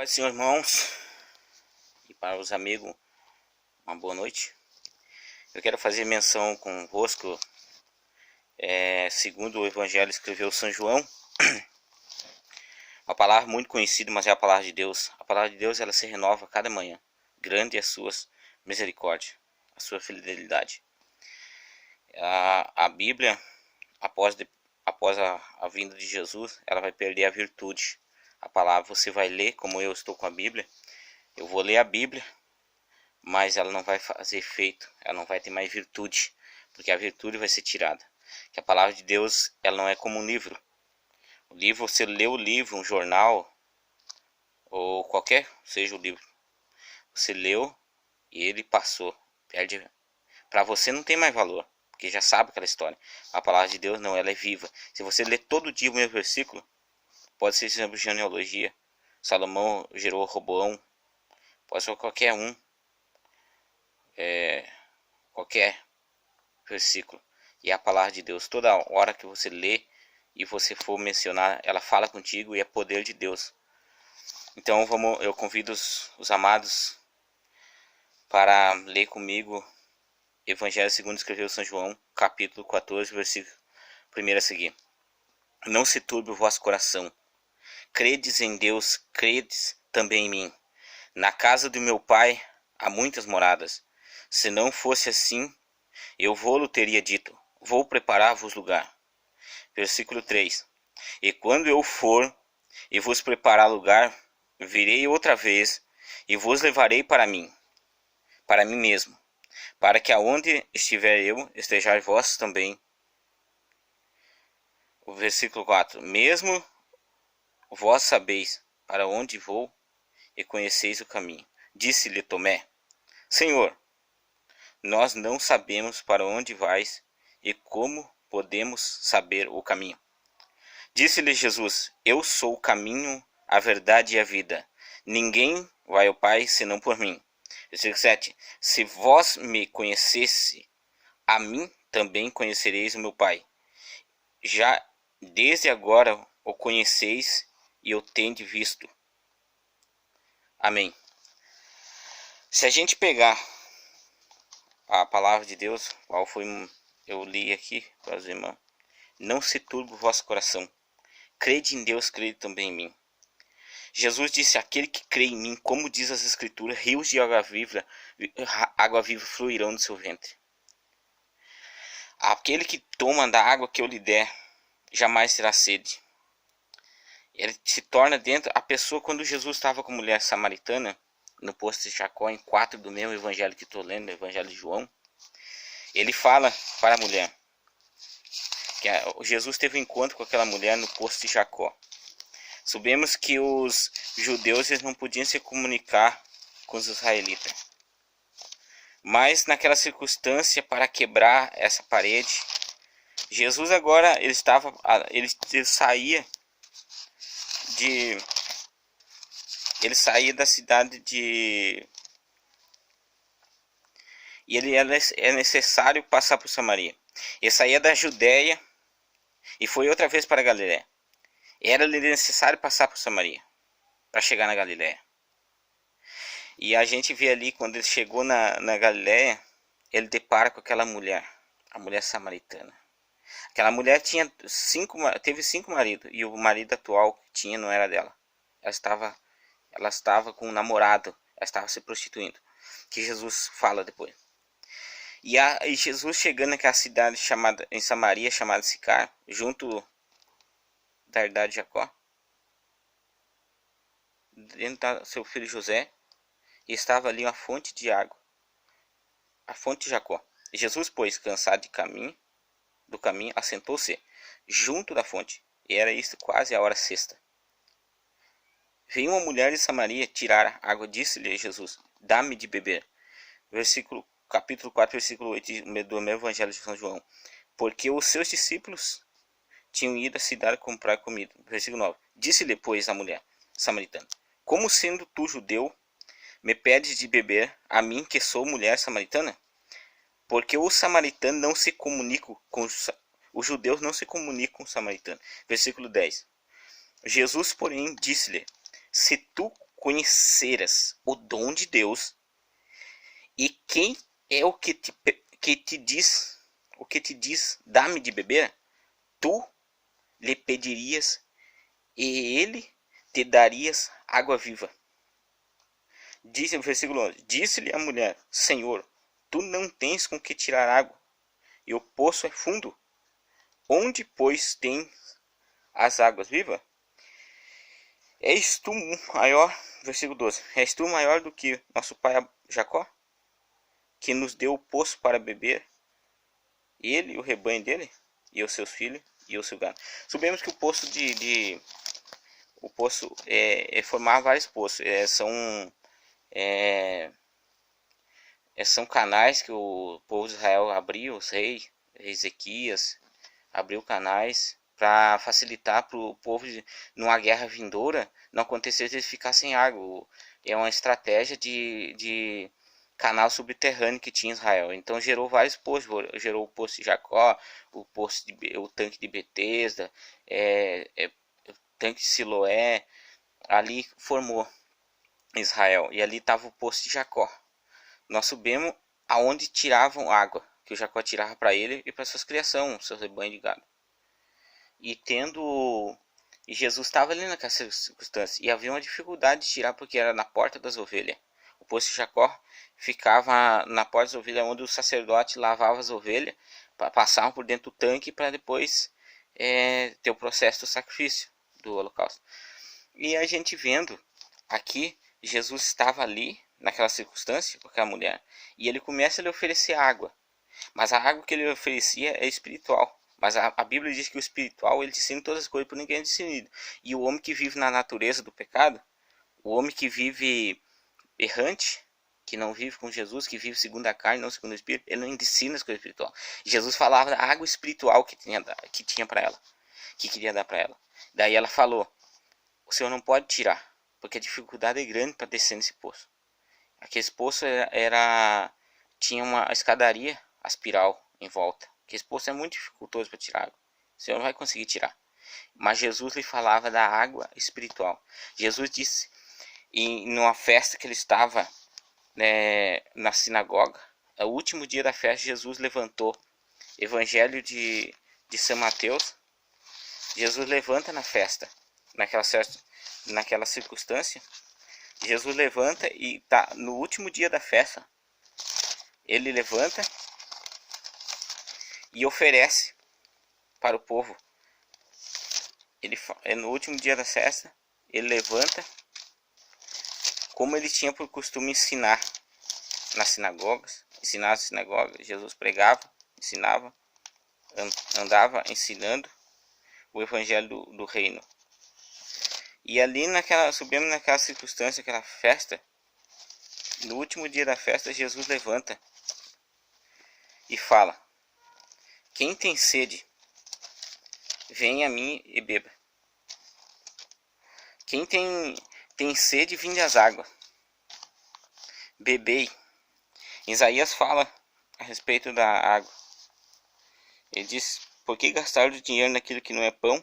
Paz do Senhor, irmãos, e para os amigos, uma boa noite. Eu quero fazer menção convosco, segundo o Evangelho escreveu São João, uma palavra muito conhecida, mas é a palavra de Deus. A palavra de Deus, ela se renova a cada manhã. Grande é a sua misericórdia, a sua fidelidade. A Bíblia, após a vinda de Jesus, ela vai perder a virtude. A palavra você vai ler, como eu estou com a Bíblia, eu vou ler a Bíblia, mas ela não vai fazer efeito, ela não vai ter mais virtude, porque a virtude vai ser tirada. Que a palavra de Deus, ela não é como um livro. O livro, você lê o livro, um jornal, ou qualquer seja o livro, você leu e ele passou, perde. Para você não tem mais valor, porque já sabe aquela história. A palavra de Deus não, ela é viva. Se você ler todo dia o mesmo versículo, pode ser exemplo de genealogia, Salomão gerou Roboão, pode ser qualquer um, qualquer versículo, e a palavra de Deus, toda hora que você lê e você for mencionar, ela fala contigo e é poder de Deus. Então eu convido os amados para ler comigo Evangelho segundo escreveu São João, capítulo 14, versículo 1 a seguir. Não se turbe o vosso coração, credes em Deus, credes também em mim. Na casa do meu pai há muitas moradas. Se não fosse assim, eu vou-lo teria dito, vou preparar-vos lugar. Versículo 3. E quando eu for e vos preparar lugar, virei outra vez e vos levarei para mim mesmo, para que aonde estiver eu, estejais vós também. O versículo 4. Mesmo vós sabeis para onde vou e conheceis o caminho. Disse-lhe Tomé: Senhor, nós não sabemos para onde vais e como podemos saber o caminho. Disse-lhe Jesus: Eu sou o caminho, a verdade e a vida. Ninguém vai ao Pai senão por mim. Versículo 7. Se vós me conhecesse, a mim também conhecereis o meu Pai. Já desde agora o conheceis e o tendes visto. Amém. Se a gente pegar a palavra de Deus, qual foi eu li aqui para os irmãos, não se turbe o vosso coração. Crede em Deus, crede também em mim. Jesus disse: aquele que crê em mim, como diz as escrituras, rios de água viva fluirão do seu ventre. Aquele que toma da água que eu lhe der, jamais terá sede. Ele se torna dentro. A pessoa, quando Jesus estava com a mulher samaritana, no poço de Jacó, em 4 do mesmo evangelho que estou lendo, o evangelho de João, ele fala para a mulher que Jesus teve um encontro com aquela mulher no poço de Jacó. Sabemos que os judeus eles não podiam se comunicar com os israelitas. Mas naquela circunstância, para quebrar essa parede, Jesus agora ele saía da cidade de... E é necessário passar por Samaria. Ele saía da Judéia e foi outra vez para a Galiléia. Era necessário passar por Samaria para chegar na Galiléia. E a gente vê ali, quando ele chegou na Galiléia, ele depara com aquela mulher, a mulher samaritana. Aquela mulher teve 5 maridos, e o marido atual que tinha não era dela. Ela estava com um namorado, ela estava se prostituindo, que Jesus fala depois. E Jesus chegando naquela cidade em Samaria, chamada Sicar, junto da herdade de Jacó, dentro do seu filho José, e estava ali uma fonte de água, a fonte de Jacó. E Jesus, pois, cansado do caminho, assentou-se junto da fonte, e era isso quase a hora sexta. Veio uma mulher de Samaria tirar água, disse-lhe Jesus: dá-me de beber. Capítulo 4, versículo 8 do meu evangelho de São João. Porque os seus discípulos tinham ido à cidade comprar comida. Versículo 9. Disse-lhe, pois, a mulher samaritana: como sendo tu judeu, me pedes de beber, a mim que sou mulher samaritana? Porque os samaritanos não se comunicam com os judeus, não se comunicam com os samaritanos. Versículo 10. Jesus, porém, disse-lhe: se tu conheceras o dom de Deus, e quem é o que te diz, dá-me de beber, tu lhe pedirias, e ele te darias água viva. Disse, versículo 11, disse-lhe a mulher, Senhor, tu não tens com que tirar água, e o poço é fundo. Onde, pois, tens as águas vivas? És tu maior, versículo 12, és tu maior do que nosso pai Jacó, que nos deu o poço para beber, ele e o rebanho dele, e os seus filhos, e o seu gado. Sabemos que o poço formava vários poços, são canais que o povo de Israel abriu, os reis Ezequias abriu canais para facilitar para o povo, numa guerra vindoura, não acontecer de eles ficar sem água. É uma estratégia de canal subterrâneo que tinha Israel. Então gerou vários poços, gerou o poço de Jacó, o tanque de Betesda, o tanque de Siloé, ali formou Israel, e ali estava o poço de Jacó. Nós subimos aonde tiravam água, que o Jacó tirava para ele e para suas criações, seus rebanhos de gado. E Jesus estava ali naquela circunstância, e havia uma dificuldade de tirar porque era na porta das ovelhas. O poço de Jacó ficava na porta das ovelhas, onde o sacerdote lavava as ovelhas, passavam por dentro do tanque para depois ter o processo do sacrifício, do holocausto. E a gente vendo aqui, Jesus estava ali naquela circunstância com aquela mulher, e ele começa a lhe oferecer água, mas a água que ele oferecia é espiritual. Mas a Bíblia diz que o espiritual ele discerne todas as coisas por ninguém é discernido. E o homem que vive na natureza do pecado, o homem que vive errante, que não vive com Jesus, que vive segundo a carne, não segundo o Espírito, ele não discerne as coisas espirituais. Jesus falava da água espiritual que tinha para ela, que queria dar para ela. Daí ela falou, o Senhor não pode tirar, porque a dificuldade é grande para descer nesse poço. Aquele poço tinha uma escadaria aspiral em volta. Aquele poço é muito dificultoso para tirar água. O Senhor não vai conseguir tirar. Mas Jesus lhe falava da água espiritual. Jesus disse, e numa festa que ele estava na sinagoga, no último dia da festa, Jesus levantou. Evangelho de São Mateus. Jesus levanta na festa, naquela circunstância. Jesus levanta e tá no último dia da festa. Ele levanta e oferece para o povo. No último dia da festa, ele levanta, como ele tinha por costume ensinar nas sinagogas. Jesus pregava, ensinava, andava ensinando o evangelho do reino. E ali subimos naquela circunstância, aquela festa, no último dia da festa, Jesus levanta e fala, quem tem sede, venha a mim e beba. Quem tem sede, vinde às águas, bebei. Isaías fala a respeito da água. Ele diz, por que gastar o dinheiro naquilo que não é pão?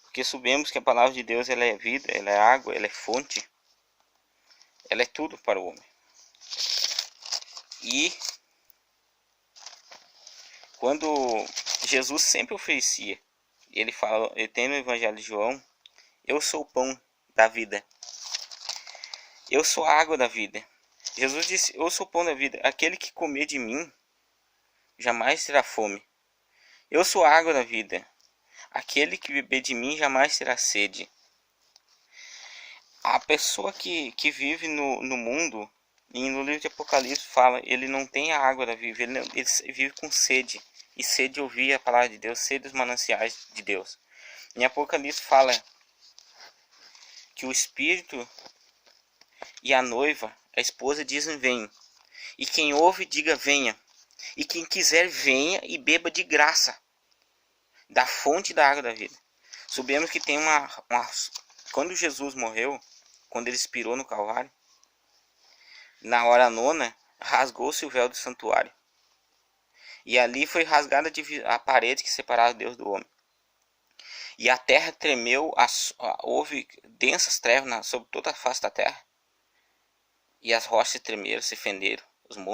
Porque sabemos que a palavra de Deus ela é vida, ela é água, ela é fonte, ela é tudo para o homem. E quando Jesus sempre oferecia, ele tem no Evangelho de João, eu sou o pão da vida, eu sou a água da vida. Jesus disse, eu sou o pão da vida, aquele que comer de mim jamais terá fome. Eu sou a água da vida, aquele que beber de mim jamais terá sede. A pessoa que vive no mundo, e no livro de Apocalipse fala, ele não tem a água da vida, ele vive com sede. E sede de ouvir a palavra de Deus, sede dos mananciais de Deus. Em Apocalipse fala que o Espírito e a noiva, a esposa, dizem vem. E quem ouve, diga venha. E quem quiser, venha e beba de graça da fonte da água da vida. Sabemos que tem quando Jesus morreu, quando ele expirou no Calvário, na hora nona, rasgou-se o véu do santuário. E ali foi rasgada a parede que separava Deus do homem. E a terra tremeu, houve densas trevas sobre toda a face da terra. E as rochas tremeram, se fenderam, os montes